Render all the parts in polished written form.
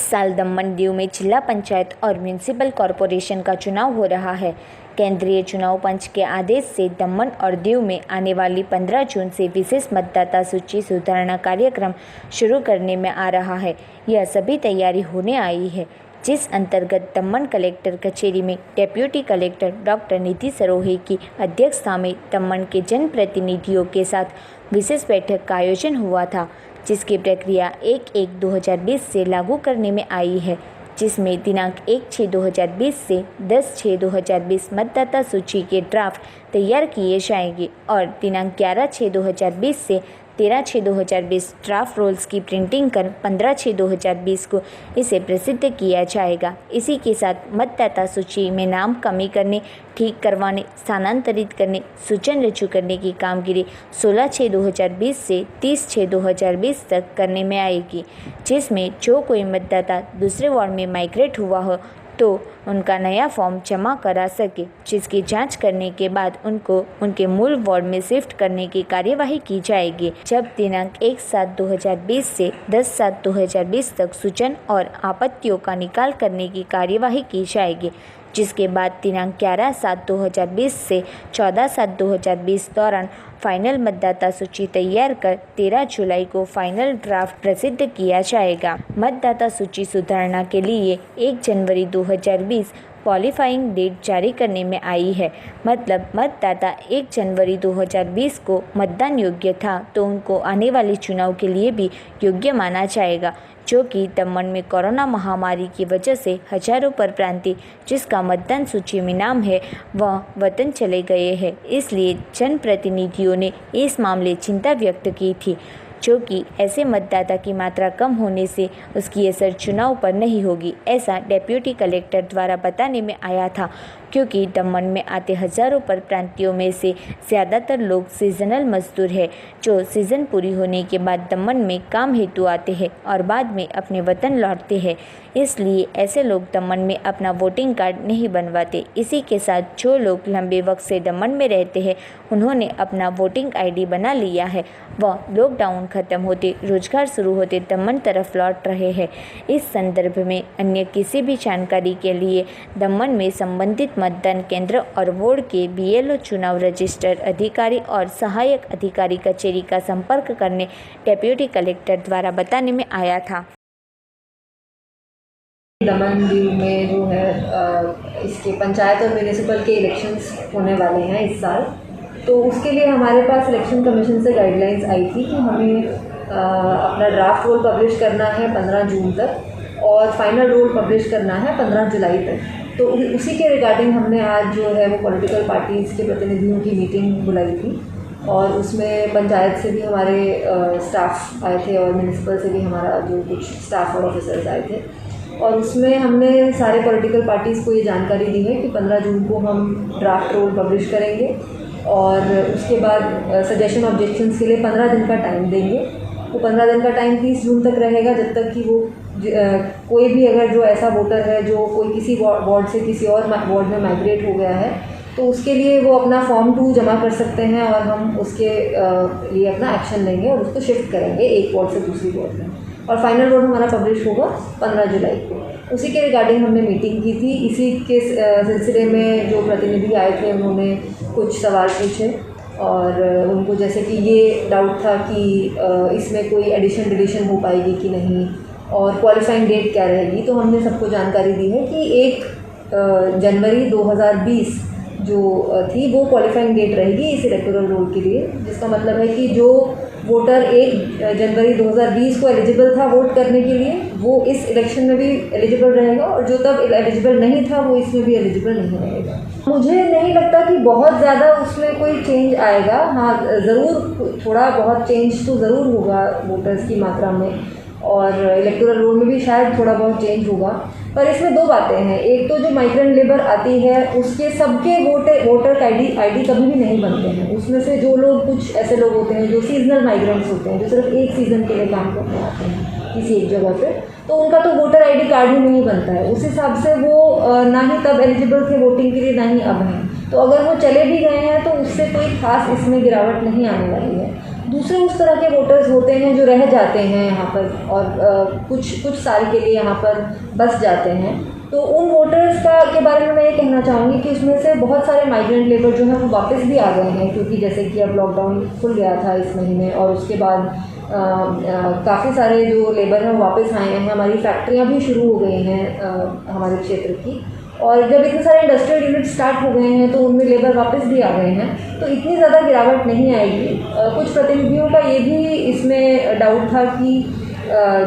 साल दमन दीव में जिला पंचायत और म्यूनिसिपल कॉरपोरेशन का चुनाव हो रहा है। केंद्रीय चुनाव पंच के आदेश से दमन और दीव में आने वाली 15 जून से विशेष मतदाता सूची सुधारणा कार्यक्रम शुरू करने में आ रहा है। यह सभी तैयारी होने आई है, जिस अंतर्गत दमन कलेक्टर कचेरी में डेप्यूटी कलेक्टर डॉक्टर निधि सरोहे की अध्यक्षता में दमन के जनप्रतिनिधियों के साथ विशेष बैठक का आयोजन हुआ था, जिसकी प्रक्रिया 1/1/2020 से लागू करने में आई है, जिसमें दिनांक 1/6/2020 से 10/6/2020 मतदाता सूची के ड्राफ्ट तैयार किए जाएंगे और दिनांक 11/6/2020 से 13/6/2020 ड्राफ्ट रोल्स की प्रिंटिंग कर 15/6/2020 को इसे प्रसिद्ध किया जाएगा। इसी के साथ मतदाता सूची में नाम कमी करने, ठीक करवाने, स्थानांतरित करने, सूचन रद्द करने की कामगिरी 16/6/2020 से 30/6/2020 तक करने में आएगी, जिसमें जो कोई मतदाता दूसरे वार्ड में माइग्रेट हुआ हो तो उनका नया फॉर्म जमा करा सके, जिसकी जांच करने के बाद उनको उनके मूल वार्ड में शिफ्ट करने की कार्यवाही की जाएगी। जब दिनांक 1/7/2020 से 10/7/2020 तक सूचन और आपत्तियों का निकाल करने की कार्यवाही की जाएगी, जिसके बाद दिनांक 11/7/2020 से 14/7/2020 दौरान फाइनल मतदाता सूची तैयार कर 13 जुलाई को फाइनल ड्राफ्ट प्रसिद्ध किया जाएगा। मतदाता सूची सुधारणा के लिए 1 जनवरी 2020 क्वालिफाइंग डेट जारी करने में आई है। मतलब मतदाता 1 जनवरी 2020 को मतदान योग्य था तो उनको आने वाले चुनाव के लिए भी योग्य माना जाएगा, जो कि दमन में कोरोना महामारी की वजह से हजारों परप्रांतीय जिसका मतदान सूची में नाम है वह वतन चले गए हैं। इसलिए जनप्रतिनिधियों ने इस मामले चिंता व्यक्त की थी, जो कि ऐसे मतदाता की मात्रा कम होने से उसकी असर चुनाव पर नहीं होगी, ऐसा डेप्यूटी कलेक्टर द्वारा बताने में आया था। क्योंकि दमन में आते हजारों परप्रांतियों में से ज़्यादातर लोग सीजनल मजदूर हैं, जो सीज़न पूरी होने के बाद दमन में काम हेतु आते हैं और बाद में अपने वतन लौटते हैं। इसलिए ऐसे लोग दमन में अपना वोटिंग कार्ड नहीं बनवाते। इसी के साथ जो लोग लंबे वक्त से दमन में रहते हैं उन्होंने अपना वोटिंग ID बना लिया है, वह लॉकडाउन खत्म होते, रोजगार शुरू होते दमन तरफ लौट रहे हैं। इस संदर्भ में अन्य किसी भी जानकारी के लिए दमन में संबंधित मतदान केंद्र और वार्ड के BLO, चुनाव रजिस्टर अधिकारी और सहायक अधिकारी कचेरी का संपर्क करने डेप्यूटी कलेक्टर द्वारा बताने में आया था। दमन दीव में जो है इसके पंचायत और म्यूनिसिपल के इलेक्शंस होने वाले हैं इस साल, तो उसके लिए हमारे पास इलेक्शन कमीशन से गाइडलाइंस आई थी कि हमें अपना ड्राफ्ट रोल पब्लिश करना है 15 जून तक और फाइनल रोल पब्लिश करना है 15 जुलाई तक। तो उसी के रिगार्डिंग हमने आज जो है वो पॉलिटिकल पार्टीज़ के प्रतिनिधियों की मीटिंग बुलाई थी और उसमें पंचायत से भी हमारे स्टाफ आए थे और म्यूनिसिपल से भी हमारा जो कुछ स्टाफ और ऑफिसर्स आए थे। और उसमें हमने सारे पॉलिटिकल पार्टीज़ को ये जानकारी दी है कि 15 जून को हम ड्राफ्ट रोल पब्लिश करेंगे और उसके बाद सजेशन ऑब्जेक्शंस के लिए 15 दिन का टाइम देंगे। तो 15 दिन का टाइम 30 जून तक रहेगा, जब तक कि वो कोई भी अगर जो ऐसा वोटर है जो कोई किसी वार्ड से किसी और वार्ड में माइग्रेट हो गया है तो उसके लिए वो अपना फॉर्म 2 जमा कर सकते हैं और हम उसके लिए अपना एक्शन लेंगे और उसको शिफ्ट करेंगे एक वार्ड से दूसरी वार्ड में। और फाइनल रोल हमारा पब्लिश होगा 15 जुलाई को। उसी के रिगार्डिंग हमने मीटिंग की थी। इसी के सिलसिले में जो प्रतिनिधि आए थे उन्होंने कुछ सवाल पूछे और उनको जैसे कि ये डाउट था कि इसमें कोई एडिशन डिलीशन हो पाएगी कि नहीं और क्वालिफाइंग डेट क्या रहेगी। तो हमने सबको जानकारी दी है कि 1 जनवरी 2020 जो थी वो क्वालिफाइंग डेट रहेगी इस इलेक्टोरल रोल के लिए, जिसका मतलब है कि जो वोटर 1 जनवरी 2020 को एलिजिबल था वोट करने के लिए वो इस इलेक्शन में भी एलिजिबल रहेगा और जो तब एलिजिबल नहीं था वो इसमें भी एलिजिबल नहीं रहेगा। मुझे नहीं लगता कि बहुत ज़्यादा उसमें कोई चेंज आएगा। हाँ, ज़रूर थोड़ा बहुत चेंज तो ज़रूर होगा वोटर्स की मात्रा में और इलेक्टोरल रोल में भी शायद थोड़ा बहुत चेंज होगा। पर इसमें 2 बातें हैं। एक तो जो माइग्रेंट लेबर आती है उसके सबके वोटर ID कभी भी नहीं बनते हैं। उसमें से जो लोग कुछ ऐसे लोग होते हैं जो सीजनल माइग्रेंट्स होते हैं, जो सिर्फ एक सीज़न के लिए काम करने आते हैं किसी एक जगह पे, तो उनका तो वोटर ID कार्ड ही नहीं बनता है। उस हिसाब से वो ना ही तब एलिजिबल थे वोटिंग के लिए ना ही अब हैं। तो अगर वो चले भी गए हैं तो उससे कोई खास इसमें गिरावट नहीं आने वाली है। दूसरे उस तरह के वोटर्स होते हैं जो रह जाते हैं यहाँ पर और कुछ साल के लिए यहाँ पर बस जाते हैं। तो उन वोटर्स के बारे में मैं ये कहना चाहूँगी कि उसमें से बहुत सारे माइग्रेंट लेबर जो हैं वो वापस भी आ गए हैं, क्योंकि जैसे कि अब लॉकडाउन खुल गया था इस महीने और उसके बाद काफ़ी सारे जो लेबर हैं वो वापस आए हैं। हमारी फैक्ट्रियाँ भी शुरू हो गई हैं हमारे क्षेत्र की, और जब इतने सारे इंडस्ट्रियल यूनिट स्टार्ट हो गए हैं तो उनमें लेबर वापस भी आ गए हैं, तो इतनी ज़्यादा गिरावट नहीं आएगी। कुछ प्रतिनिधियों का ये भी इसमें डाउट था कि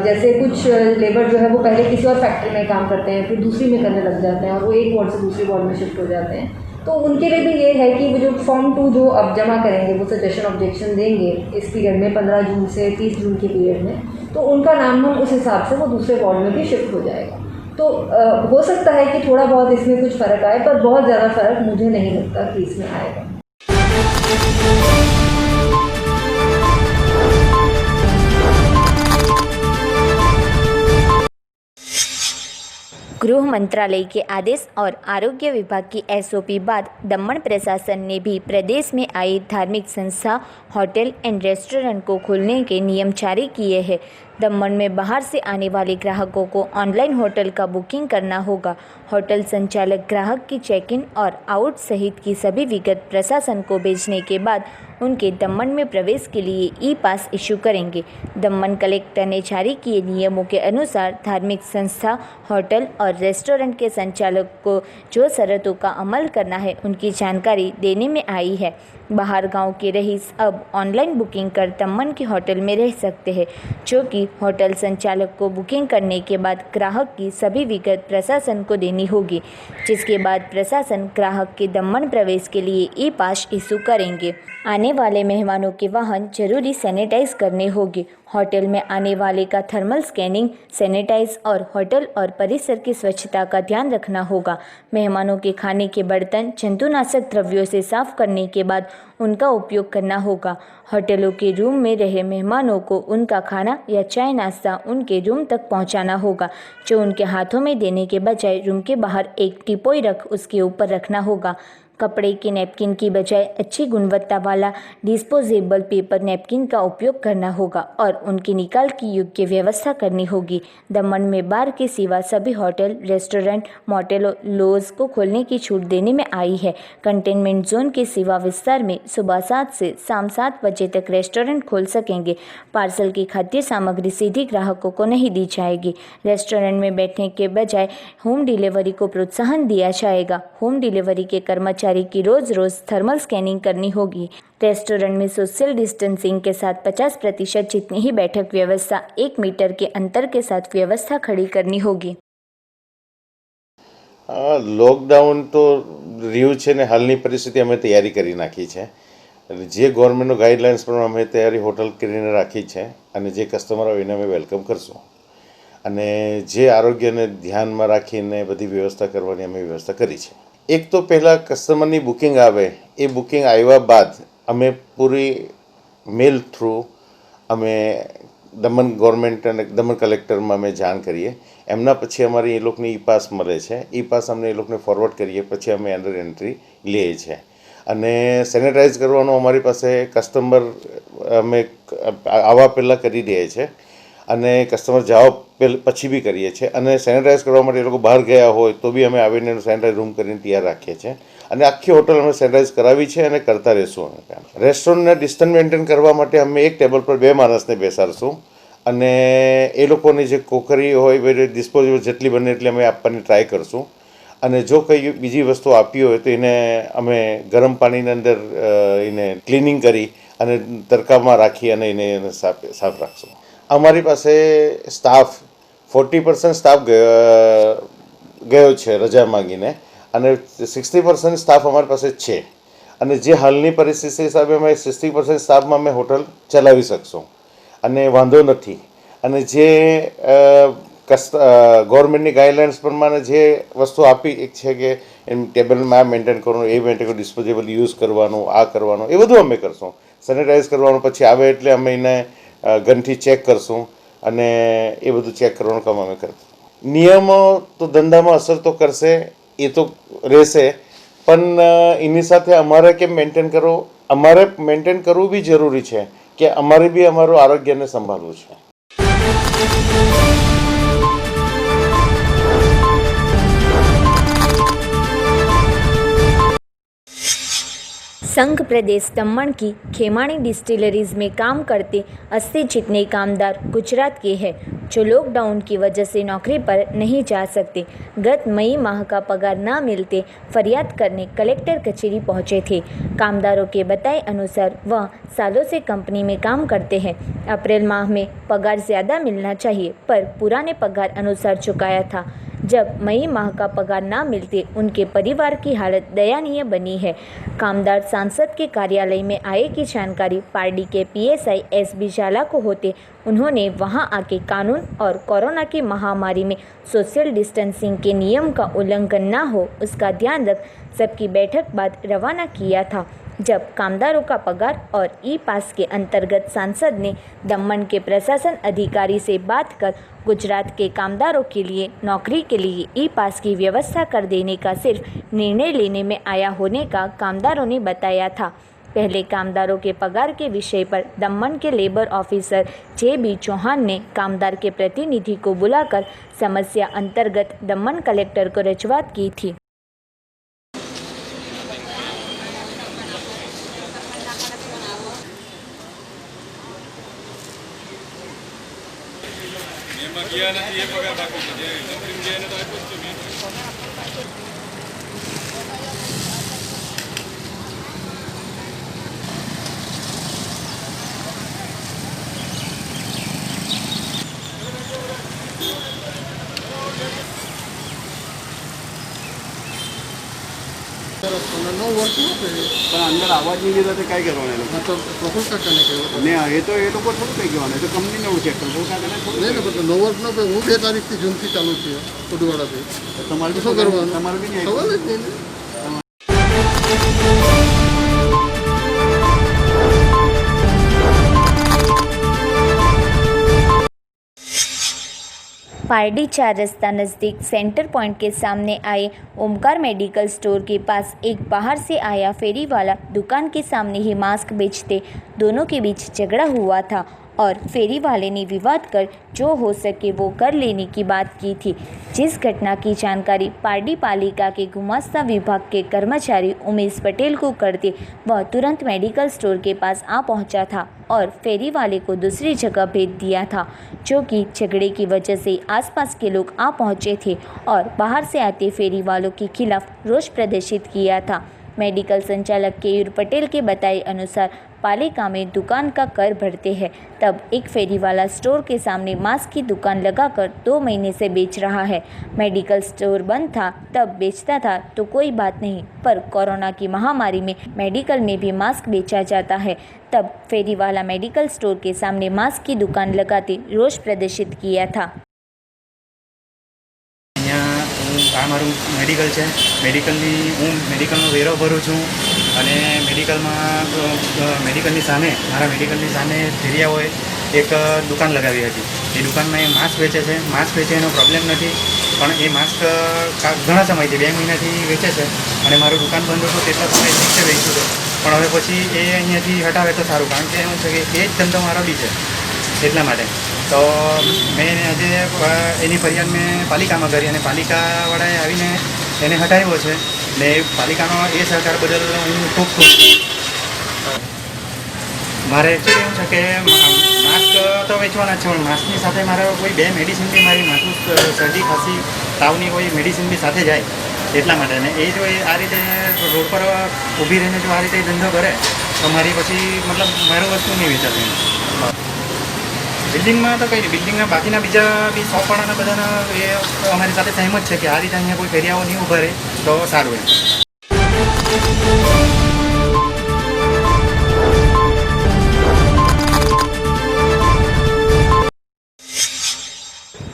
जैसे कुछ लेबर जो है वो पहले किसी और फैक्ट्री में काम करते हैं, फिर दूसरी में करने लग जाते हैं और वो एक वार्ड से दूसरी वार्ड में शिफ्ट हो जाते हैं, तो उनके लिए भी ये है कि वो जो फॉर्म 2 जो अब जमा करेंगे, वो सजेशन ऑब्जेक्शन देंगे इस पीरियड में 15 जून से 30 जून के पीरियड में, तो उनका नाम हम उस हिसाब से वो दूसरे वार्ड में भी शिफ्ट हो जाएगा। तो हो सकता है कि थोड़ा बहुत इसमें कुछ फ़र्क आए, पर बहुत ज़्यादा फ़र्क मुझे नहीं लगता कि इसमें आएगा। गृह मंत्रालय के आदेश और आरोग्य विभाग की एसओपी बाद दमन प्रशासन ने भी प्रदेश में आई धार्मिक संस्था, होटल एंड रेस्टोरेंट को खोलने के नियम जारी किए हैं। दमन में बाहर से आने वाले ग्राहकों को ऑनलाइन होटल का बुकिंग करना होगा। होटल संचालक ग्राहक की चेक इन और आउट सहित की सभी विगत प्रशासन को भेजने के बाद उनके दमन में प्रवेश के लिए ई पास इशू करेंगे। दमन कलेक्टर ने जारी किए नियमों के अनुसार धार्मिक संस्था, होटल और रेस्टोरेंट के संचालक को जो शर्तों का अमल करना है उनकी जानकारी देने में आई है। बाहर गांव के रईस अब ऑनलाइन बुकिंग कर दमन के होटल में रह सकते हैं, जो कि होटल संचालक को बुकिंग करने के बाद ग्राहक की सभी विगत प्रशासन को देनी होगी, जिसके बाद प्रशासन ग्राहक के दमन प्रवेश के लिए ई पास इशू करेंगे। आने वाले मेहमानों के वाहन जरूरी सैनिटाइज करने होंगे। होटल में आने वाले का थर्मल स्कैनिंग, सैनिटाइज और होटल और परिसर की स्वच्छता का ध्यान रखना होगा। मेहमानों के खाने के बर्तन जंतुनाशक द्रव्यों से साफ करने के बाद उनका उपयोग करना होगा। होटलों के रूम में रहे मेहमानों को उनका खाना या चाय नाश्ता उनके रूम तक पहुंचाना होगा, जो उनके हाथों में देने के बजाय रूम के बाहर एक टिपोई रख उसके ऊपर रखना होगा। कपड़े के नैपकिन की बजाय अच्छी गुणवत्ता वाला डिस्पोजेबल पेपर नैपकिन का उपयोग करना होगा और उनकी निकाल की योग्य व्यवस्था करनी होगी। दमन में बार के सिवा सभी होटल, रेस्टोरेंट, मोटेल, लॉज को खोलने की छूट देने में आई है। कंटेनमेंट जोन के सिवा विस्तार में सुबह 7 से शाम 7 बजे तक रेस्टोरेंट खोल सकेंगे। पार्सल की खाद्य सामग्री सीधी ग्राहकों को नहीं दी जाएगी। रेस्टोरेंट में बैठने के बजाय होम डिलीवरी को प्रोत्साहन दिया जाएगा। होम डिलीवरी के कर्मचारी की रोज थर्मल स्कैनिंग करनी होगी। रेस्टोरेंट में सोशल डिस्टेंसिंग के साथ 50% जितनी ही बैठक व्यवस्था 1 मीटर के अंतर के साथ व्यवस्था खड़ी करनी होगी। લોકડાઉન તો રહ્યું છે ને હાલની પરિસ્થિતિ અમે તૈયારી કરી નાખી છે અને જે ગવર્મેન્ટનો ગાઈડલાઇન્સ પ્રમાણે અમે તૈયારી હોટલ કરીને રાખી છે અને જે કસ્ટમર આવે એને અમે વેલકમ કરશું અને જે આરોગ્યને ધ્યાનમાં રાખીને બધી વ્યવસ્થા કરવાની અમે વ્યવસ્થા કરી છે। એક તો પહેલાં કસ્ટમરની બુકિંગ આવે, એ બુકિંગ આવ્યા બાદ અમે પૂરી મેલ થ્રુ અમે દમણ ગવર્મેન્ટ અને દમણ કલેક્ટરમાં અમે જાણ કરીએ। એમના પછી અમારી એ લોકોને ઈ પાસ મળે છે, ઈ પાસ અમને એ લોકોને ફોરવર્ડ કરીએ, પછી અમે અંડર એન્ટ્રી લઈએ છીએ અને સેનેટાઇઝ કરવાનું અમારી પાસે કસ્ટમર અમે આવવા પહેલાં કરી દઈએ છીએ અને કસ્ટમર જવા પછી બી કરીએ છીએ અને સેનેટાઇઝ કરવા માટે એ લોકો બહાર ગયા હોય તો બી અમે આવીને સેનેટાઇઝ રૂમ કરીને તૈયાર રાખીએ છીએ અને આખી હોટલ અમે સેનેટાઇઝ કરાવી છે અને કરતા રહીશું। રેસ્ટોરન્ટને ડિસ્ટન્સ મેન્ટેન કરવા માટે અમે એક ટેબલ પર 2 માણસને બેસાડશું અને એ લોકોની જે કોકરી હોય એ ડિસ્પોઝેબલ જેટલી બને એટલી અમે આપવાની ટ્રાય કરશું અને જો કંઈ બીજી વસ્તુ આપી હોય તો એને અમે ગરમ પાણીની અંદર એને ક્લિનિંગ કરી અને તડકામાં રાખી અને એને સાફ રાખશું। અમારી પાસે સ્ટાફ 40% સ્ટાફ ગયો છે રજા માંગીને અને 60% સ્ટાફ અમારી પાસે છે અને જે હાલની પરિસ્થિતિ હિસાબે અમે 60% સ્ટાફમાં અમે હોટલ ચલાવી શકશું અને વાંધો નથી અને જે ગવર્મેન્ટની ગાઈડલાઇન્સ પ્રમાણે જે વસ્તુ આપી એક છે કે એમ ટેબલમાં મેન્ટેન કરવાનું, એ મેન્ટેન કરવાનું, ડિસ્પોઝેબલ યુઝ કરવાનું, આ કરવાનું, એ બધું અમે કરશું। સેનેટાઇઝ કરવાનું, પછી આવે એટલે અમે એને ગનથી ચેક કરશું અને એ બધું ચેક કરવાનું કામ અમે કરશું। નિયમો તો ધંધામાં અસર તો કરશે, એ તો રહેશે, પણ એની સાથે અમારે કેમ મેન્ટેન કરવું, અમારે મેન્ટેન કરવું બી જરૂરી છે કે અમારે બી અમારું આરોગ્યને સંભાળવું છે. संघ प्रदेश दमन की खेमाणी डिस्टिलरीज में काम करते 80 जितने कामदार गुजरात के हैं जो लॉकडाउन की वजह से नौकरी पर नहीं जा सकते. गत मई माह का पगार ना मिलते फरियाद करने कलेक्टर कचेरी पहुंचे थे. कामदारों के बताए अनुसार वह सालों से कंपनी में काम करते हैं. अप्रैल माह में पगार ज़्यादा मिलना चाहिए पर पुराने पगार अनुसार चुकाया था. जब मई माह का पगार ना मिलते उनके परिवार की हालत दयनीय बनी है. कामदार सांसद के कार्यालय में आए की जानकारी पार्टी के पीएसआई एसबी झाला को होते उन्होंने वहां आके कानून और कोरोना की महामारी में सोशल डिस्टेंसिंग के नियम का उल्लंघन ना हो उसका ध्यान रख सबकी बैठक बाद रवाना किया था. जब कामदारों का पगार और ई पास के अंतर्गत सांसद ने दमन के प्रशासन अधिकारी से बात कर गुजरात के कामदारों के लिए नौकरी के लिए ई पास की व्यवस्था कर देने का सिर्फ निर्णय लेने में आया होने का कामदारों ने बताया था. पहले कामदारों के पगार के विषय पर दमन के लेबर ऑफिसर जे.बी. चौहान ने कामदार के प्रतिनिधि को बुलाकर समस्या अंतर्गत दमन कलेक्टर को रजूआत की थी. એમાં ગયા નથી એ પગાર બાકી છે જે કંપની ગયા એને તો આપ્યો જ છે મેં. નો વર્ક ન કરે પણ અંદર આવવા જ નહીં દેતા તો કાંઈ કરવાનું એ લોકો તો પ્રફુલ કાકાને કહેવાય ને એ તો એ લોકો થોડું કંઈ કહેવાનું એ તો કંપનીને ઓળખે પ્રફુલ કાકાને થોડું નહીં ને બધું નો વર્ક ન કરે. હું 2 તારીખથી જૂનથી ચાલુ છે ઉડવાડાથી. તમારે શું કરવાનું તમારે બી નહીં સવાલ જ નહીં ને. पारडी 4 रास्ता नज़दीक सेंटर पॉइंट के सामने आए ओमकार मेडिकल स्टोर के पास एक बाहर से आया फेरी वाला दुकान के सामने ही मास्क बेचते दोनों के बीच झगड़ा हुआ था और फेरी वाले ने विवाद कर जो हो सके वो कर लेने की बात की थी. जिस घटना की जानकारी पारडी पालिका के गुमास्ता विभाग के कर्मचारी उमेश पटेल को करते वह तुरंत मेडिकल स्टोर के पास आ पहुंचा था और फेरी वाले को दूसरी जगह भेज दिया था जो कि झगड़े की वजह से आसपास के लोग आ पहुंचे थे और बाहर से आते फेरी वालों के खिलाफ रोष प्रदर्शित किया था. मेडिकल संचालक केयूर पटेल के बताए अनुसार पालिका में दुकान का कर भरते हैं तब एक फेरी वाला स्टोर के सामने मास्क की दुकान लगाकर 2 महीने से बेच रहा है. मेडिकल स्टोर बंद था तब बेचता था तो कोई बात नहीं पर कोरोना की महामारी में मेडिकल में भी मास्क बेचा जाता है तब फेरी वाला मेडिकल स्टोर के सामने मास्क की दुकान लगाते रोष प्रदर्शित किया था. આ મારું મેડિકલ છે. હું મેડિકલનો વેરો ભરું છું અને મેડિકલની સામે મારા મેડિકલની સામે ફેરિયાઓએ એક દુકાન લગાવી હતી. એ દુકાનમાં એ માસ્ક વેચે છે. માસ્ક વેચે એનો પ્રોબ્લેમ નથી પણ એ માસ્ક ઘણા સમયથી 2 મહિનાથી વેચે છે અને મારું દુકાન બંધ હતું તેટલા સમય ઠીક છે વેચ્યું હતું પણ હવે પછી એ અહીંયાથી હટાવે તો સારું કારણ કે શું છે કે એ જ ધંધો મારો બી છે એટલા માટે. તો મેં આજે એની ફરિયાદ મેં પાલિકામાં કરી અને પાલિકાવાળાએ આવીને એને હટાવ્યો છે ને પાલિકાનો એ સહકાર બદલ હું ખૂબ ખુશ છું. મારે એકચ્યુઅલી એવું છે કે માસ્ક તો વેચવાના જ છે પણ માસ્કની સાથે મારે કોઈ 2 મેડિસિન બી મારી માથું શરદી ખાંસી તાવની કોઈ મેડિસિન બી સાથે જાય એટલા માટે. ને એ જો આ રીતે રોડ પર ઊભી રહીને જો આ રીતે ધંધો કરે તો મારી પછી મતલબ મારું વસ્તુ નહીં વેચાશે. બિલ્ડિંગમાં તો કંઈ નહીં. બિલ્ડિંગના બાકીના બીજા બી શોપવાળાના બધાના એ અમારી સાથે સહેમત છે કે આ રીતે અહીંયા કોઈ ફેરિયાઓ નહીં ઊભા રહે તો સારું એમ.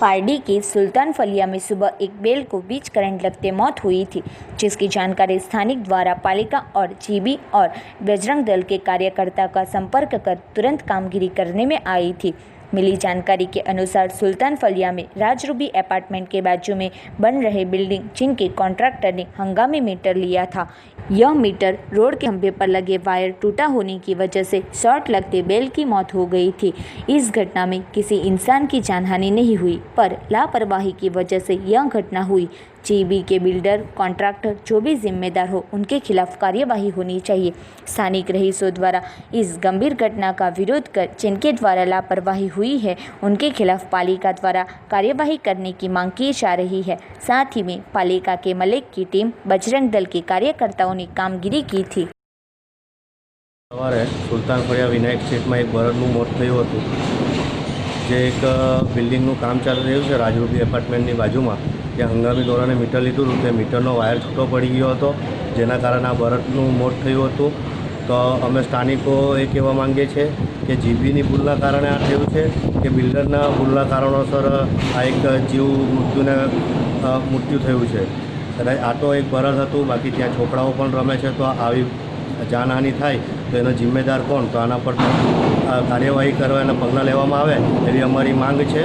पारडी के सुल्तान फलिया में सुबह एक बैल को बीच करंट लगते मौत हुई थी जिसकी जानकारी स्थानिक द्वारा पालिका और जीबी और बजरंग दल के कार्यकर्ता का संपर्क कर तुरंत कामगिरी करने में आई थी. मिली जानकारी के अनुसार सुल्तान फलिया में राजरूबी अपार्टमेंट के बाजू में बन रहे बिल्डिंग जिनके कॉन्ट्रैक्टर ने हंगामी मीटर लिया था, यह मीटर रोड के खंभे पर लगे वायर टूटा होने की वजह से शॉर्ट लगते बेल की मौत हो गई थी। इस घटना में किसी इंसान की जानहानि नहीं हुई, पर लापरवाही की वजह से यह घटना हुई। जीबी के बिल्डर कॉन्ट्रैक्टर जो भी जिम्मेदार हो उनके खिलाफ कार्यवाही होनी चाहिए। स्थानिक रईसों द्वारा इस गंभीर घटना का विरोध कर जिनके द्वारा लापरवाही हुई है उनके खिलाफ पालिका द्वारा कार्यवाही करने की मांग की जा रही है। साथ ही में पालिका के मलिक की टीम बजरंग दल के कार्यकर्ताओं ने कामगिरी की थी। सवारे सुल्तान फळिया विनायक स्ट्रीटમાં એક બળદનું મોત થયું હતું, જે એક બિલ્ડિંગનું કામ ચાલી રહ્યું છે રાજરૂપી એપાર્ટમેન્ટની બાજુમાં, ત્યાં હંગામી ધોરણે મીટર લીધું હતું, તે મીટરનો વાયર છૂટો પડી ગયો હતો, જેના કારણે આ બળદનું મોત થયું હતું। તો અમે સ્થાનિકો એ કહેવા માંગીએ છીએ કે જીબીની ભૂલના કારણે આ થયું છે કે બિલ્ડરના ભૂલના કારણોસર આ એક જીવ મૃત્યુ થયું છે। કદાચ આ તો એક બળદ હતું, બાકી ત્યાં છોકરાઓ પણ રમે છે, તો આવી જાનહાનિ થાય તો એનો જિમ્મેદાર કોણ? તો આના પર કાર્યવાહી કરવા અને પગલાં લેવામાં આવે એવી અમારી માંગ છે।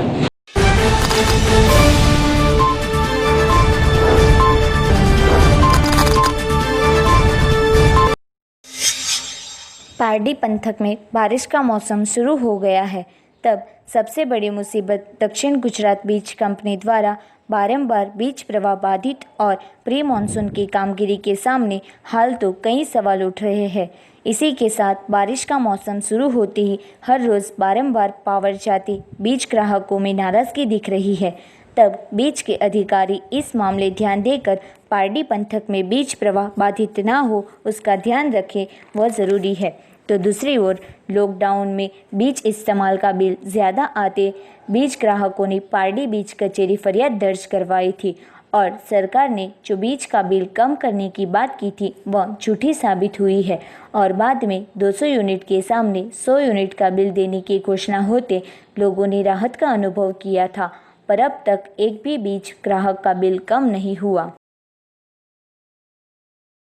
पारडी पंथक में बारिश का मौसम शुरू हो गया है, तब सबसे बड़ी मुसीबत दक्षिण गुजरात बीज कंपनी द्वारा बारंबार बीज प्रवाह बाधित और प्री मानसून की कामगिरी के सामने हाल तो कई सवाल उठ रहे हैं। इसी के साथ बारिश का मौसम शुरू होते ही हर रोज़ बारंबार पावर जाती बीज ग्राहकों में नाराज़गी दिख रही है। तब बीज के अधिकारी इस मामले ध्यान देकर पारडी पंथक में बीज प्रवाह बाधित ना हो उसका ध्यान रखें, वह ज़रूरी है। तो दूसरी ओर लॉकडाउन में बीज इस्तेमाल का बिल ज़्यादा आते बीज ग्राहकों ने पारडी बीज कचेरी फरियाद दर्ज करवाई थी और सरकार ने जो बीज का बिल कम करने की बात की थी वह झूठी साबित हुई है और बाद में 200 यूनिट के सामने 100 यूनिट का बिल देने की घोषणा होते लोगों ने राहत का अनुभव किया था, पर अब तक एक भी बीज ग्राहक का बिल कम नहीं हुआ।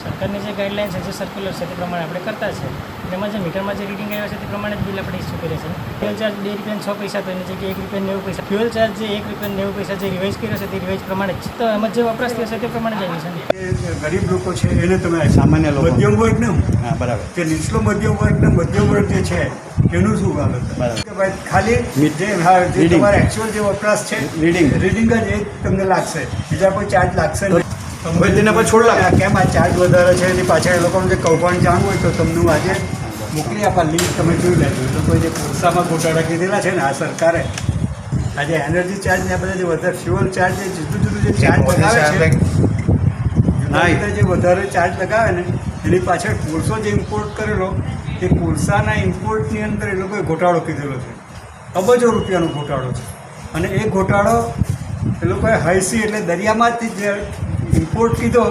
सरकारने जे गाइडलाइन्स है, सर्क्युलर है, प्रमाणे આપણે કરતા છે। એમાં જે મીટરમાં જે રીડિંગ આવ્યા છે તે પ્રમાણે જ બિલ આપણે ઇસ્યુ કરીએ છીએ। ફ્યુઅલ ચાર્જ 2 રૂપિયા 6 પૈસા તો એની જગ્યાએ 1 રૂપિયા 90 પૈસા, ફ્યુઅલ ચાર્જ જે 1 રૂપિયા 90 પૈસા જે રિવાઇઝ કર્યો છે તે રિવાઇઝ પ્રમાણે જ, તો એમાં જે વપરાશ થયો છે તે પ્રમાણે જ આવી છે। ગરીબ લોકો છે એને તમે સામાન્ય લોકો મધ્યમ વર્ગને હા બરાબર કે નીચલો મધ્યમ વર્ગ ને મધ્યમ વર્ગ જે છે એનું શું બાબત બરાબર કે ભાઈ ખાલી જે તમારે એકચ્યુઅલ જે વપરાશ છે રીડિંગ જ એ તમને લાગશે, બીજા કોઈ ચાર્જ લાગશે નહીં। તેના પર છોડ લાગે કેમ આ ચાર્જ વધારે છે એની પાછળ એ લોકોનું જે કૌભાંડ જાણવું હોય તો તમને આજે મોકલી આપા લિંક તમે જોઈ લેજો। એ લોકો જે કોલસામાં ગોટાળા કીધેલા છે ને આ સરકારે, આજે એનર્જી ચાર્જ ને આ બધા જે વધારે ફ્યુઅલ ચાર્જ જે જુદું જુદું જે ચાર્જ લગાવે છે જે વધારે ચાર્જ લગાવે ને એની પાછળ કોલસો જે ઇમ્પોર્ટ કરેલો એ કોલસાના ઇમ્પોર્ટની અંદર એ લોકોએ ઘોટાળો કીધેલો છે, અબજો રૂપિયાનો ઘોટાળો છે। અને એ ઘોટાળો એ લોકોએ હૈસી એટલે દરિયામાંથી જે ઇમ્પોર્ટ કીધો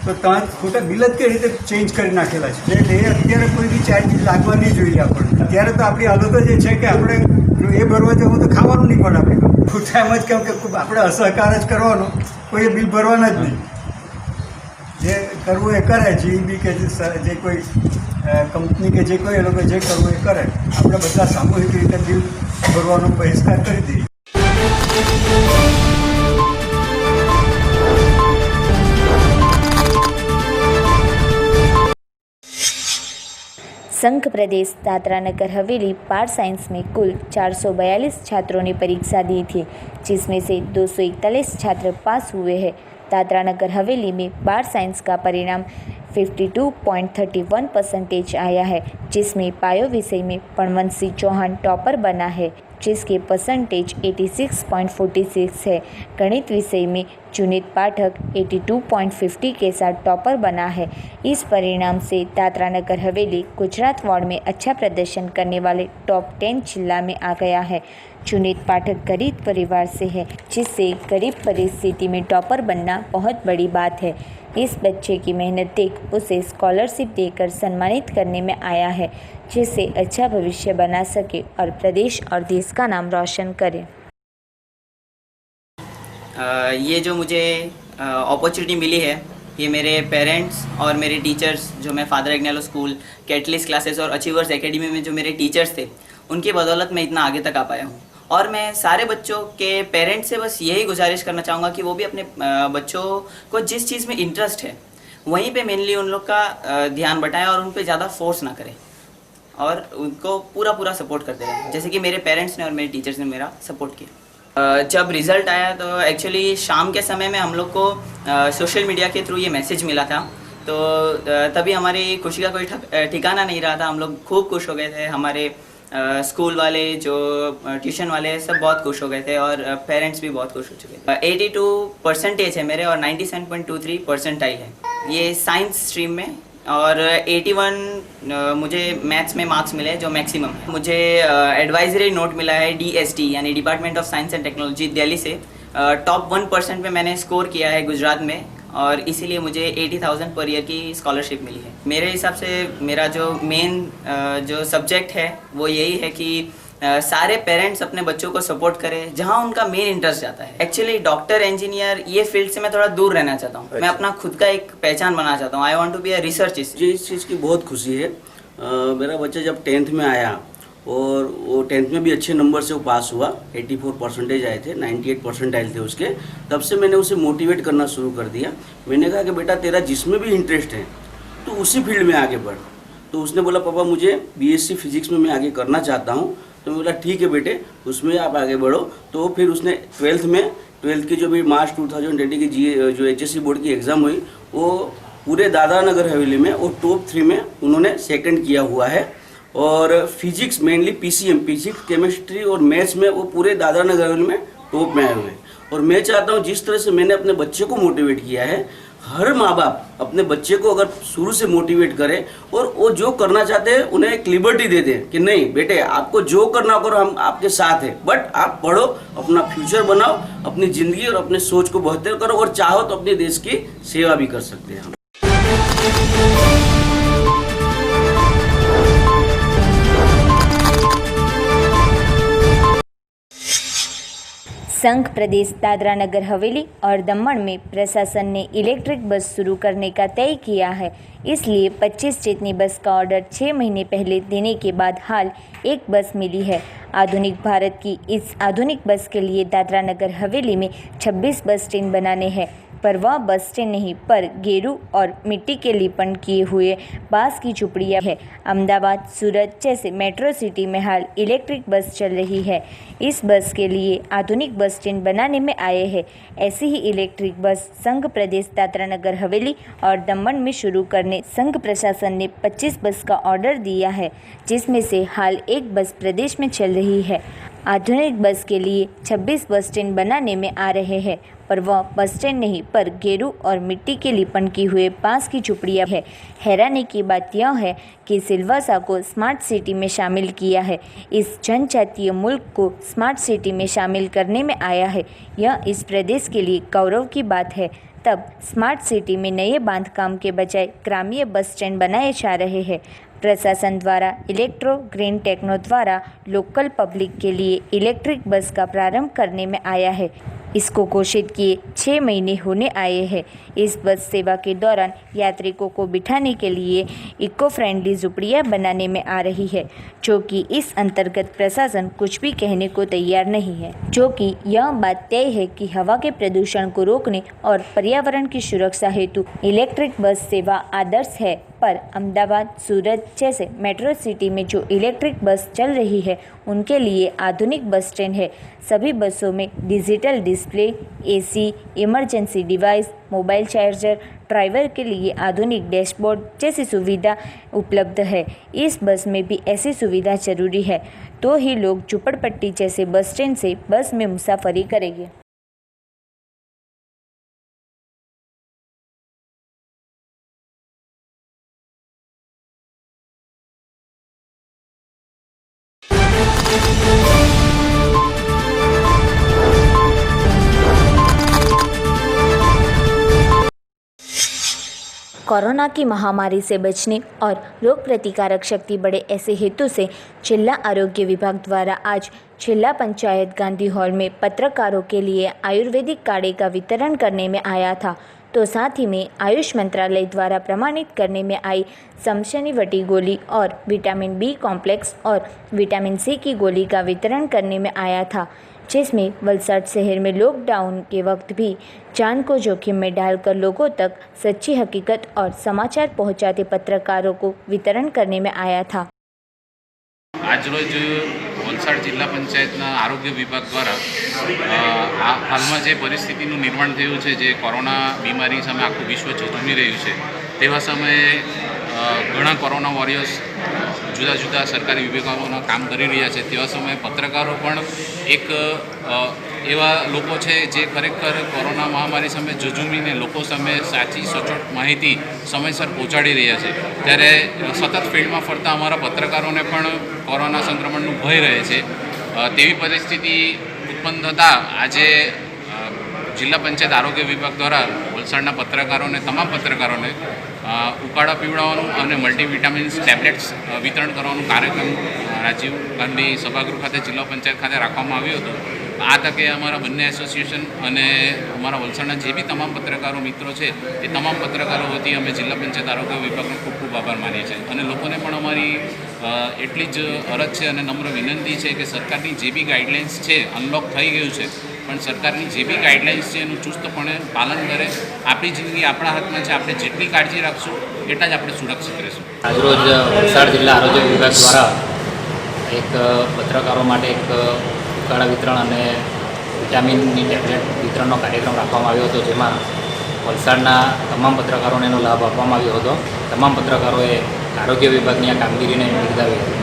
તો ત્યાં ખોટા બિલ જ કઈ રીતે ચેન્જ કરી નાખેલા છે, એટલે એ અત્યારે કોઈ બી ચાર્જ લાગવા નહીં જોઈએ આપણને। અત્યારે તો આપણી હાલત જ એ છે કે આપણે એ ભરવા જવું તો ખાવાનું નહીં પડે, આપણે ખોટા એમ જ કેમ કે આપણે અસહકાર જ કરવાનો, કોઈ એ બિલ ભરવાના જ નહીં, જે કરવું એ કરે, જીબી કે જે કોઈ કંપની કે જે કોઈ એ લોકો જે કરવું એ કરે, આપણે બધા સામૂહિક રીતે બિલ ભરવાનો બહિષ્કાર કરી દઈએ। संघ प्रदेश दादरा नगर हवेली बार साइंस में कुल 442 छात्रों ने परीक्षा दी थी, जिसमें से 241 छात्र पास हुए हैं। दादरा नगर हवेली में बार साइंस का परिणाम 52.31% आया है, जिसमें बायो विषय में पणवंत सिंह चौहान टॉपर बना है, जिसके परसेंटेज 86.46 है। गणित विषय में जुनीत पाठक 82.50 के साथ टॉपर बना है। इस परिणाम से दादरा नगर हवेली गुजरात वार्ड में अच्छा प्रदर्शन करने वाले टॉप 10 जिला में आ गया है। जुनीत पाठक गरीब परिवार से है, जिससे गरीब परिस्थिति में टॉपर बनना बहुत बड़ी बात है। इस बच्चे की मेहनत देख उसे स्कॉलरशिप देकर सम्मानित करने में आया है, जिससे अच्छा भविष्य बना सके और प्रदेश और देश का नाम रोशन करे। ये जो मुझे अपॉर्चुनिटी मिली है, ये मेरे पेरेंट्स और मेरे टीचर्स, जो मैं father Agnelo school, catalyst classes और अचीवर्स एकेडमी में जो मेरे टीचर्स थे, उनकी बदौलत मैं इतना आगे तक आ पाया हूँ। और मैं सारे बच्चों के पेरेंट्स से बस यही गुजारिश करना चाहूँगा कि वो भी अपने बच्चों को जिस चीज़ में इंटरेस्ट है वहीं पे मेनली उन लोग का ध्यान बटाएं और उन पे ज़्यादा फोर्स ना करें और उनको पूरा सपोर्ट करते रहें, जैसे कि मेरे पेरेंट्स ने और मेरे टीचर्स ने मेरा सपोर्ट किया। जब रिज़ल्ट आया तो एक्चुअली शाम के समय में हम लोग को सोशल मीडिया के थ्रू ये मैसेज मिला था, तो तभी हमारी खुशी का कोई ठिकाना नहीं रहा था। हम लोग खूब खुश हो गए थे, हमारे स्कूल वाले जो ट्यूशन वाले सब बहुत खुश हो गए थे और पेरेंट्स भी बहुत खुश हो चुके थे। 82% है मेरे और 97.23 परसेंटाइल है ये साइंस स्ट्रीम में, और 81 मुझे मैथ्स में मार्क्स मिले जो मैक्सिमम है। मुझे एडवाइजरी नोट मिला है DST यानी department of science and technology Delhi से। टॉप 1% में मैंने स्कोर किया है गुजरात में, और इसीलिए मुझे 80,000 पर ईयर की स्कॉलरशिप मिली है। मेरे हिसाब से मेरा जो मेन जो सब्जेक्ट है वो यही है कि सारे पेरेंट्स अपने बच्चों को सपोर्ट करें जहां उनका मेन इंटरेस्ट जाता है। एक्चुअली डॉक्टर, इंजीनियर ये फील्ड से मैं थोड़ा दूर रहना चाहता हूँ। मैं अपना खुद का एक पहचान बनाना चाहता हूँ। I want to be a researchist. मुझे इस चीज़ की बहुत खुशी है। मेरा बच्चा जब 10th में आया और वो 10th में भी अच्छे नंबर से वो पास हुआ, 84 परसेंटेज आए थे, 98 परसेंटाइल थे उसके। तब से मैंने उसे मोटिवेट करना शुरू कर दिया। मैंने कहा कि बेटा तेरा जिसमें भी इंटरेस्ट है तो उसी फील्ड में आगे बढ़। तो उसने बोला पापा मुझे BSc फिजिक्स में मैं आगे करना चाहता हूँ। तो मैं बोला ठीक है बेटे उसमें आप आगे बढ़ो। तो फिर उसने 12th की जो भी मार्च 2020 की जो HSC बोर्ड की एग्ज़ाम हुई वो पूरे दादरा नगर हवेली में वो टॉप 3 में उन्होंने सेकंड किया हुआ है। और physics mainly PCM physics, chemistry और मैथ्स में वो पूरे दादरा नगर हवेली में टॉप में आए हुए हैं। और मैं चाहता हूँ जिस तरह से मैंने अपने बच्चे को मोटिवेट किया है, हर माँ बाप अपने बच्चे को अगर शुरू से मोटिवेट करें और वो जो करना चाहते हैं उन्हें एक लिबर्टी दे दें कि नहीं बेटे आपको जो करना करो, हम आपके साथ हैं, बट आप पढ़ो, अपना फ्यूचर बनाओ, अपनी ज़िंदगी और अपने सोच को बेहतर करो, और चाहो तो अपने देश की सेवा भी कर सकते हैं हम। संघ प्रदेश दादरा नगर हवेली और दमन में प्रशासन ने इलेक्ट्रिक बस शुरू करने का तय किया है, इसलिए 25 जितनी बस का ऑर्डर 6 महीने पहले देने के बाद हाल एक बस मिली है। आधुनिक भारत की इस आधुनिक बस के लिए दादरा नगर हवेली में 26 बस स्टैंड बनाने हैं, पर वह बस स्टैंड नहीं पर गेरू और मिट्टी के लिपण किए हुए बांस की झुपड़ियाँ है। अहमदाबाद, सूरत जैसे मेट्रो सिटी में हाल इलेक्ट्रिक बस चल रही है। इस बस के लिए आधुनिक बस स्टैंड बनाने में आए हैं। ऐसी ही इलेक्ट्रिक बस संघ प्रदेश दादरा नगर हवेली और दमन में शुरू करने संघ प्रशासन ने 25 बस का ऑर्डर दिया है, जिसमें से हाल एक बस प्रदेश में चल रही है। आधुनिक बस के लिए 26 बस स्टैंड बनाने में आ रहे हैं, पर वह बस स्टैंड नहीं पर गेरू और मिट्टी के लिपण की हुए बांस की झुपड़ियाँ है। हैरानी की बात यह है कि सिलवासा को स्मार्ट सिटी में शामिल किया है। इस जनजातीय मुल्क को स्मार्ट सिटी में शामिल करने में आया है। यह इस प्रदेश के लिए गौरव की बात है। तब स्मार्ट सिटी में नए बांधकाम के बजाय ग्रामीण बस स्टैंड बनाए जा रहे हैं। प्रशासन द्वारा इलेक्ट्रो ग्रीन टेक्नो द्वारा लोकल पब्लिक के लिए इलेक्ट्रिक बस का प्रारंभ करने में आया है। इसको घोषित किए 6 महीने होने आए हैं। इस बस सेवा के दौरान यात्रिकों को बिठाने के लिए इको फ्रेंडली झुपड़ियाँ बनाने में आ रही है, जो कि इस अंतर्गत प्रशासन कुछ भी कहने को तैयार नहीं है, जो कि यह बात तय है कि हवा के प्रदूषण को रोकने और पर्यावरण की सुरक्षा हेतु इलेक्ट्रिक बस सेवा आदर्श है। पर अहमदाबाद, सूरत जैसे मेट्रो सिटी में जो इलेक्ट्रिक बस चल रही है उनके लिए आधुनिक बस स्टैंड है। सभी बसों में digital display, AC, emergency device, mobile charger, driver के लिए आधुनिक डैशबोर्ड जैसी सुविधा उपलब्ध है। इस बस में भी ऐसी सुविधा जरूरी है, तो ही लोग झुपड़पट्टी जैसे बस स्टैंड से बस में मुसाफरी करेंगे। कोरोना की महामारी से बचने और रोग प्रतिकारक शक्ति बढ़े ऐसे हेतु से जिला आरोग्य विभाग द्वारा आज जिला पंचायत गांधी हॉल में पत्रकारों के लिए आयुर्वेदिक काढ़े का वितरण करने में आया था, तो साथ ही में आयुष मंत्रालय द्वारा प्रमाणित करने में आई समशनिवटी गोली और विटामिन बी कॉम्प्लेक्स और विटामिन सी की गोली का वितरण करने में आया था, जिसमें वलसाड शहर में लॉकडाउन के वक्त भी जान को जोखिम में डालकर लोगों तक सच्ची हकीकत और समाचार पहुंचाते पत्रकारों को वितरण करने में आया था। આજરોજ વલસાડ જિલ્લા પંચાયતના આરોગ્ય વિભાગ દ્વારા હાલમાં જે પરિસ્થિતિનું નિર્માણ થયું છે, જે કોરોના બીમારી સામે આખું વિશ્વ ઝઝૂમી રહ્યું છે, તેવા સમયે ઘણા કોરોના વોરિયર્સ જુદા જુદા સરકારી વિભાગોના કામ કરી રહ્યા છે, તેવા સમયે પત્રકારો પણ એક એવા લોકો છે જે ખરેખર કોરોના મહામારી સામે ઝઝૂમીને લોકો સામે સાચી સચોટ માહિતી સમયસર પહોંચાડી રહ્યા છે। ત્યારે સતત ફિલ્ડમાં ફરતા અમારા પત્રકારોને પણ કોરોના સંક્રમણનું ભય રહે છે। તેવી પરિસ્થિતિ ઉત્પન્ન થતાં આજે જિલ્લા પંચાયત આરોગ્ય વિભાગ દ્વારા વલસાડના પત્રકારોને તમામ પત્રકારોને ઉકાળા પીવડાવવાનું અને મલ્ટીવિટામિન્સ ટેબ્લેટ્સ વિતરણ કરવાનું કાર્યક્રમ રાજીવ ગાંધી સભાગૃહ ખાતે જિલ્લા પંચાયત ખાતે રાખવામાં આવ્યું હતું। આ તકે અમારા બંને એસોસિએશન અને અમારા વલસાડના જે બી તમામ પત્રકારો મિત્રો છે એ તમામ પત્રકારો વતી અમે જિલ્લા પંચાયત આરોગ્ય વિભાગનો ખૂબ ખૂબ આભાર માનીએ છીએ અને લોકોને પણ અમારી એટલી જ અરજ છે અને નમ્ર વિનંતી છે કે સરકારની જે બી ગાઈડલાઇન્સ છે, અનલોક થઈ ગયું છે, પણ સરકારની જે બી ગાઈડલાઇન્સ છે એનું ચુસ્તપણે પાલન કરે। આપણી જિંદગી આપણા હાથમાં છે, આપણે જેટલી કાળજી રાખશું એટલા જ આપણે સુરક્ષિત રહીશું। આજરોજ વલસાડ જિલ્લા આરોગ્ય વિભાગ દ્વારા એક પત્રકારો માટે એક ઉકાળા વિતરણ અને વિટામિનની ટેબ્લેટ વિતરણનો કાર્યક્રમ રાખવામાં આવ્યો હતો, જેમાં વલસાડના તમામ પત્રકારોને એનો લાભ આપવામાં આવ્યો હતો। તમામ પત્રકારોએ આરોગ્ય વિભાગની આ કામગીરીને બિરદાવી હતી।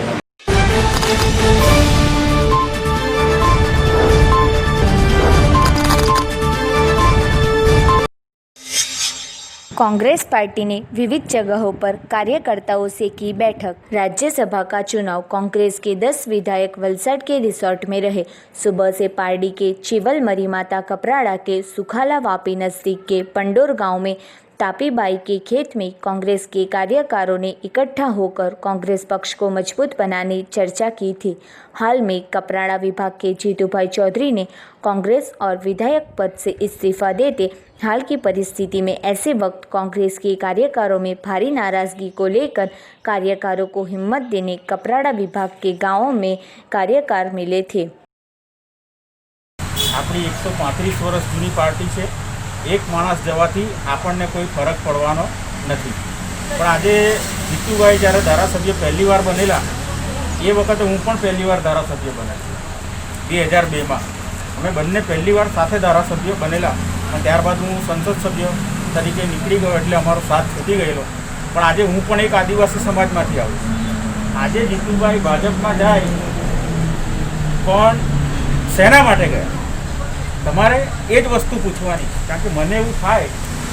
कांग्रेस पार्टी ने विविध जगहों पर कार्यकर्ताओं से की बैठक। राज्यसभा का चुनाव कांग्रेस के 10 विधायक वलसाड के रिसोर्ट में रहे। सुबह से पारडी के चिवल मरी माता कपराड़ा के सुखाला वापी नजदीक के पंडोर गांव में तापीबाई के खेत में कांग्रेस के कार्यकर्ताओं ने इकट्ठा होकर कांग्रेस पक्ष को मजबूत बनाने चर्चा की थी। हाल में कपराड़ा विभाग के जीतूभाई चौधरी ने कांग्रेस और विधायक पद से इस्तीफा देते हाल की परिस्थिति में ऐसे वक्त कांग्रेस के कार्यकर्ताओं में भारी नाराजगी को लेकर कार्यकर्ताओं को हिम्मत देने कपराड़ा विभाग के गांवों में कार्यकर मिले थे। अपनी 135 वर्ष जूनी पार्टी है, एक माणस जवाथी आपने कोई फरक पड़वानो नहीं, पण आजे जीतूभाई जयरे धारासभ्य पहली बार बनेला ए वखते हूँ पण पहली बार धारासभ्य बने 2002 में अमे बंने पहली बार साथे धारासभ्य बनेला, पण त्यारबाद हूँ संसद सभ्य तरीके निकली गयो एटले अमारो साथ छूटी गयेलो। पण आजे हूँ पण एक आदिवासी समाजमांथी आવું। आजे जीतूभाई भाजपमां जाय पण सेना माटे गया, તમારે એ જ વસ્તુ પૂછવાની, કારણ કે મને એવું થાય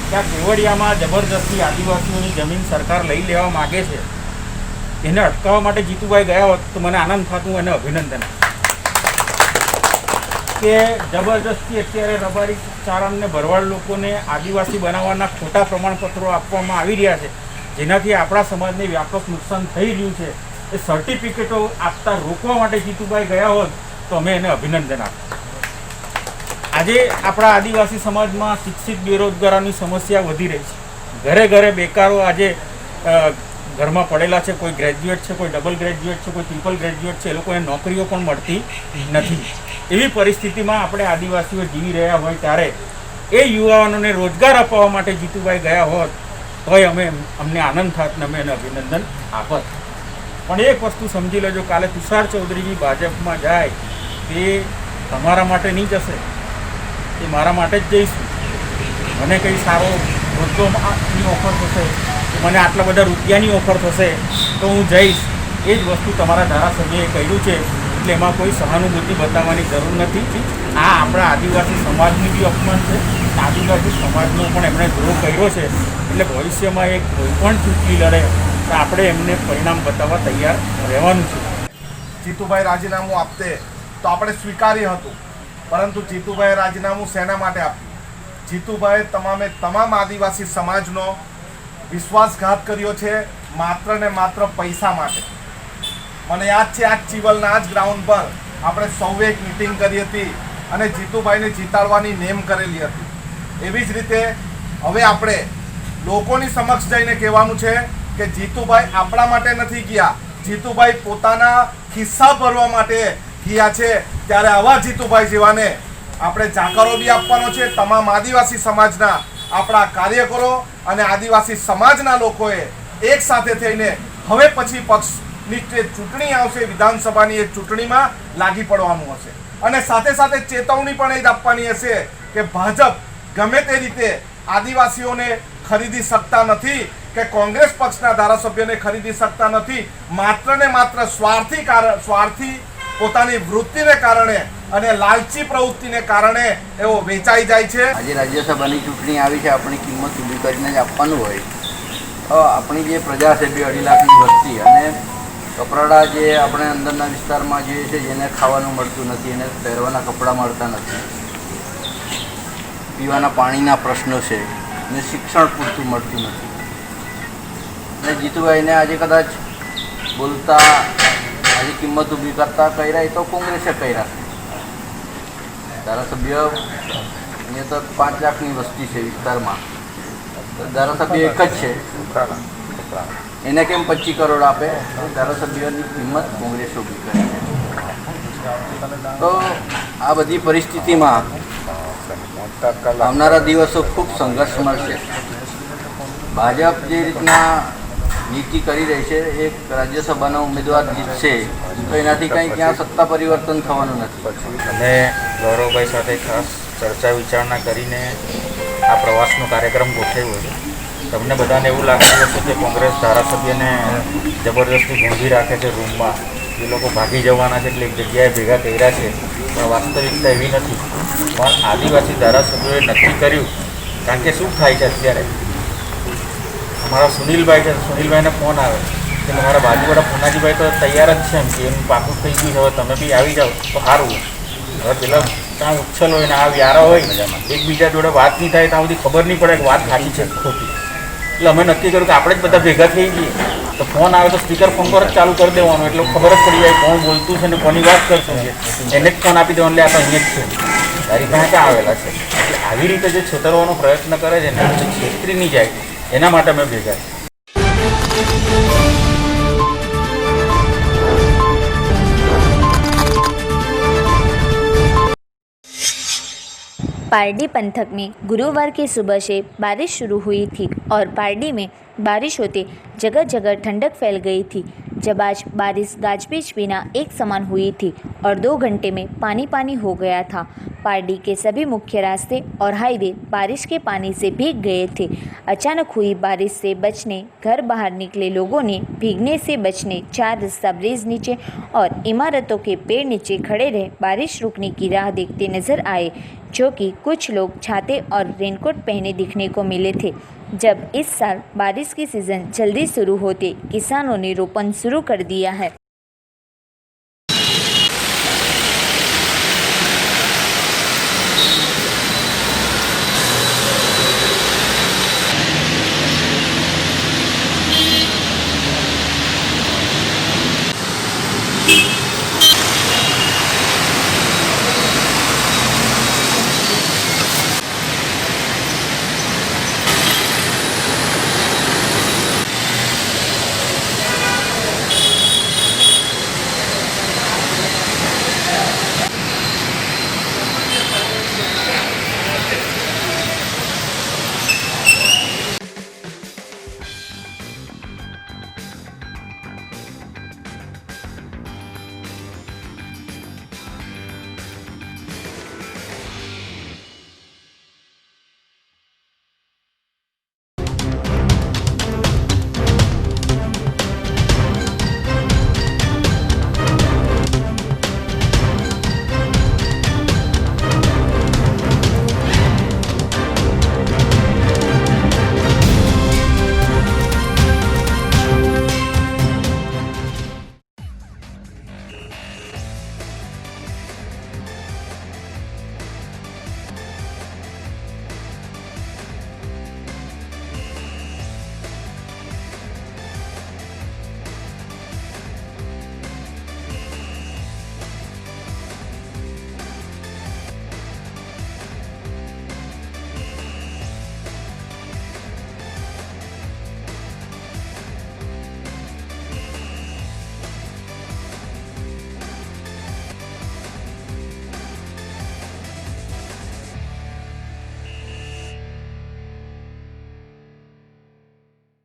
કે આ કેવડિયામાં જબરજસ્તી આદિવાસીઓની જમીન સરકાર લઈ લેવા માગે છે, એને અટકાવવા માટે જીતુભાઈ ગયા હોત તો મને આનંદ થતું, એને અભિનંદન કે જબરજસ્તી અત્યારે રબારી ચારણને ભરવાડ લોકોને આદિવાસી બનાવવાના ખોટા પ્રમાણપત્રો આપવામાં આવી રહ્યા છે, જેનાથી આપણા સમાજને વ્યાપક નુકસાન થઈ રહ્યું છે। એ સર્ટિફિકેટો આપતા રોકવા માટે જીતુભાઈ ગયા હોત તો અમે એને અભિનંદન આપીએ। આજે આપણા આદિવાસી સમાજમાં શિક્ષિત બેરોજગારોની સમસ્યા વધી રહી છે। ઘરે ઘરે બેકારો આજે ઘરમાં પડેલા છે, કોઈ ગ્રેજ્યુએટ છે, કોઈ ડબલ ગ્રેજ્યુએટ છે, કોઈ ટ્રિપલ ગ્રેજ્યુએટ છે, એ લોકોને નોકરીઓ પણ મળતી નથી। એવી પરિસ્થિતિમાં આપણે આદિવાસીઓ જીવી રહ્યા હોય ત્યારે એ યુવાનોને રોજગાર અપાવવા માટે જીતુભાઈ ગયા હોત તોય અમને આનંદ થાત ને અમે એને અભિનંદન આપત। પણ એક વસ્તુ સમજી લેજો, કાલે તુષાર ચૌધરીજી ભાજપમાં જાય તે તમારા માટે નહીં જશે, એ મારા માટે જ જઈશું। મને કંઈ સારો રોજગારની ઓફર થશે, મને આટલા બધા રૂપિયાની ઓફર થશે તો હું જઈશ। એ જ વસ્તુ તમારા ધારાસભ્યએ કહ્યું છે, એટલે એમાં કોઈ સહાનુભૂતિ બતાવવાની જરૂર નથી। આ આપણા આદિવાસી સમાજની બી અપમાન છે, આદિવાસી સમાજનો પણ એમણે દ્રોહ કર્યો છે, એટલે ભવિષ્યમાં એક કોઈ પણ ચૂંટણી લડે તો આપણે એમને પરિણામ બતાવવા તૈયાર રહેવાનું છે। જીતુભાઈ રાજીનામું આપતે તો આપણે સ્વીકાર્ય હતું, પરંતુ જીતુભાઈ રાજીનામું શેના માટે આપ્યું? જીતુભાઈ તમામ આદિવાસી સમાજનો વિશ્વાસઘાત કર્યો છે માત્ર ને માત્ર પૈસા માટે। મને યાદ છે આ ચીવલના આ જ ગ્રાઉન્ડ પર આપણે સૌએ એક મિટિંગ કરી હતી અને જીતુભાઈને જીતાડવાની નેમ કરેલી હતી। એવી જ રીતે હવે આપણે લોકોની સમક્ષ જઈને કહેવાનું છે કે જીતુભાઈ આપણા માટે નથી ગયા, જીતુભાઈ પોતાના ખિસ્સા ભરવા માટે ગયા છે. ત્યારે આવા જીતુભાઈ જેવાને આપણે જાકારો બી આપવાનો છે. તમામ આદિવાસી સમાજના આપણા કાર્યકરો અને આદિવાસી સમાજના લોકોએ એક સાથે થઈને હવે પછી પક્ષની જે ચૂંટણી આવશે, વિધાનસભાની એ ચૂંટણીમાં લાગી પડવાનું હશે. અને સાથે સાથે ચેતવણી પણ એ જ આપવાની હશે કે ભાજપ ગમે તે રીતે આદિવાસીઓને ખરીદી શકતા નથી કે કોંગ્રેસ પક્ષના ધારાસભ્યોને ખરીદી શકતા નથી. માત્ર ને માત્ર સ્વાર્થી પોતાની વૃત્તિને કારણે અને લાલચી પ્રવૃત્તિને કારણે એવો વેચાઈ જાય છે. આજે રાજ્યસભાની ચૂંટણી આવી છે, આપણી કિંમત ઊભી કરીને જ આપવાનું હોય તો આપણી જે પ્રજા છે 2.5 લાખની વસ્તી અને કપરાડા જે આપણે અંદરના વિસ્તારમાં જોઈએ છે, જેને ખાવાનું મળતું નથી, એને પહેરવાના કપડાં મળતા નથી, પીવાના પાણીના પ્રશ્નો છે ને શિક્ષણ પૂરતું મળતું નથી. અને જીતુભાઈને આજે કદાચ બોલતા આજે કિંમત ઊભી કરતા કર્યા એ તો કોંગ્રેસે કર્યા. ધારાસભ્ય અહીંયા તો 5 લાખની વસ્તી છે વિસ્તારમાં, ધારાસભ્ય એક જ છે, એને કેમ 25 કરોડ આપે? ધારાસભ્યની કિંમત કોંગ્રેસ ઊભી કરે છે. તો આ બધી પરિસ્થિતિમાં આવનારા દિવસો ખૂબ સંઘર્ષ મળશે. ભાજપ જે રીતના નીતિ કરી રહી છે, એક રાજ્યસભાનો ઉમેદવાર જીતશે તો એનાથી કંઈ ત્યાં સત્તા પરિવર્તન થવાનું નથી. અને ગૌરવભાઈ સાથે ખાસ ચર્ચા વિચારણા કરીને આ પ્રવાસનો કાર્યક્રમ ગોઠવ્યો છે. તમને બધાને એવું લાગતું હશે કે કોંગ્રેસ ધારાસભ્યને જબરદસ્તી ગૂંધી રાખે છે રૂમમાં, એ લોકો ભાગી જવાના છે એટલે એક જગ્યાએ ભેગા કર્યા છે, પણ વાસ્તવિકતા એવી નથી. પણ આદિવાસી ધારાસભ્યોએ નક્કી કર્યું, કારણ કે શું થાય છે અત્યારે અમારા સુનિલભાઈ છે, સુનિલભાઈને ફોન આવે કે મારા બાજુવાળા પુનાજીભાઈ તો તૈયાર જ છે એમ કે એનું પાકું થઈ ગયું છે, હવે તમે બી આવી જાઓ તો સારું. હવે પેલા ત્યાં ઉચ્છલ હોય ને આ વ્યારા હોય, એકબીજા જોડે વાત નહીં થાય ત્યાં સુધી ખબર નહીં પડે કે વાત સાચી છે ખોટી. એટલે અમે નક્કી કર્યું કે આપણે જ બધા ભેગા થઈ જઈએ, તો ફોન આવે તો સ્પીકર ફોન પર જ ચાલુ કરી દેવાનો, એટલે ખબર જ પડી જાય કોણ બોલતું છે ને કોની વાત કરતું છે. એને જ ફોન આપી દેવાનો, એટલે આ તો અહીંયા જ છે, તારી પાસે ક્યાં આવેલા છે. એટલે આવી રીતે જે છેતરવાનો પ્રયત્ન કરે છે ને છેતરી નહીં જાય એના માટે અમે ભેગા છીએ. पारडी पंथक में गुरुवार की सुबह से बारिश शुरू हुई थी और पारडी में बारिश होते जगह जगह ठंडक फैल गई थी. जब आज बारिश गाजवीज बिना एक समान हुई थी और 2 घंटे में पानी पानी हो गया था. पारडी के सभी मुख्य रास्ते और हाईवे बारिश के पानी से भीग गए थे. अचानक हुई बारिश से बचने घर बाहर निकले लोगों ने भीगने से बचने 4 रास्ता ब्रिज नीचे और इमारतों के पेड़ नीचे खड़े रहे बारिश रुकने की राह देखते नजर आए, जो कि कुछ लोग छाते और रेनकोट पहने दिखने को मिले थे. जब इस साल बारिश की सीज़न जल्दी शुरू होते किसानों ने रोपण शुरू कर दिया है.